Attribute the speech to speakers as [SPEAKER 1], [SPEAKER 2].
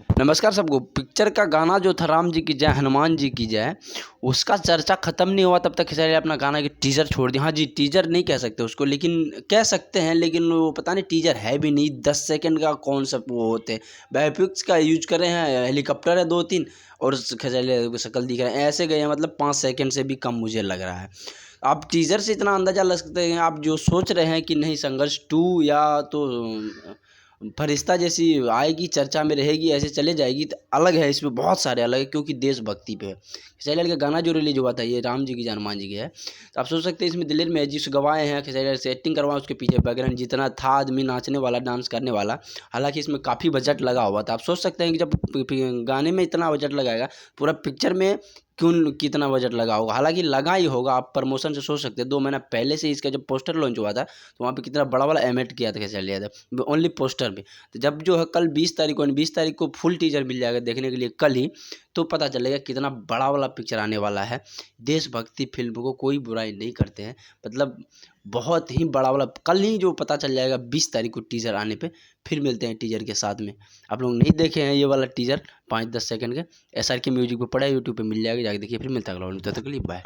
[SPEAKER 1] नमस्कार सबको। पिक्चर का गाना जो था राम जी की जय हनुमान जी की जय, उसका चर्चा खत्म नहीं हुआ तब तक खेसारी लाल अपना गाना की टीजर छोड़ दिया। हाँ जी, टीजर नहीं कह सकते उसको, लेकिन कह सकते हैं, लेकिन वो पता नहीं टीजर है भी नहीं। 10 सेकंड का कौन सा वो होते हैं, बायोपिक्स का यूज कर रहे हैं, हेलीकॉप्टर है 2-3 और खेसारी लाल की शक्ल दिख रहा है, ऐसे गए हैं, मतलब 5 सेकंड से भी कम मुझे लग रहा है। आप टीजर से इतना अंदाजा लग सकते हैं। आप जो सोच रहे हैं कि नहीं संघर्ष 2 या तो फरिश्ता जैसी आएगी, चर्चा में रहेगी, ऐसे चले जाएगी, तो अलग है। इसमें बहुत सारे अलग है, क्योंकि देशभक्ति पे है। खेसारी लाल का गाना जो रिलीज हुआ था, ये राम जी की जय हनुमान जी की है, तो आप सोच सकते हैं इसमें दिलेर मैजिक गवाए हैं, खेसारी लाल से एक्टिंग करवाएं, उसके पीछे बैकग्राउंड जितना था आदमी नाचने वाला, डांस करने वाला। हालांकि इसमें काफ़ी बजट लगा हुआ था। आप सोच सकते हैं कि जब गाने में इतना बजट लगाएगा, पूरा पिक्चर में क्यों कितना बजट लगा होगा। हालांकि लगा ही होगा, आप प्रमोशन से सोच सकते हैं। 2 महीना पहले से इसका जब पोस्टर लॉन्च हुआ था, तो वहाँ पे कितना बड़ा वाला एमिट किया था खेसारी लाल यादव, ओनली पोस्टर में। तो जब जो है कल 20 तारीख को, 20 तारीख को फुल टीजर मिल जाएगा देखने के लिए कल ही, तो पता चलेगा कितना बड़ा वाला पिक्चर आने वाला है। देशभक्ति फिल्म को कोई बुराई नहीं करते हैं, मतलब बहुत ही बड़ा वाला कल ही जो पता चल जाएगा 20 तारीख को टीजर आने पे। फिर मिलते हैं टीजर के साथ में। आप लोग नहीं देखे हैं ये वाला टीजर 5-10 सेकंड के, SRK म्यूजिक पे पड़ा है, यूट्यूब पे मिल जाएगा, जाके देखिए। फिर मिलता है अगला वीडियो, तब तक के लिए बाय।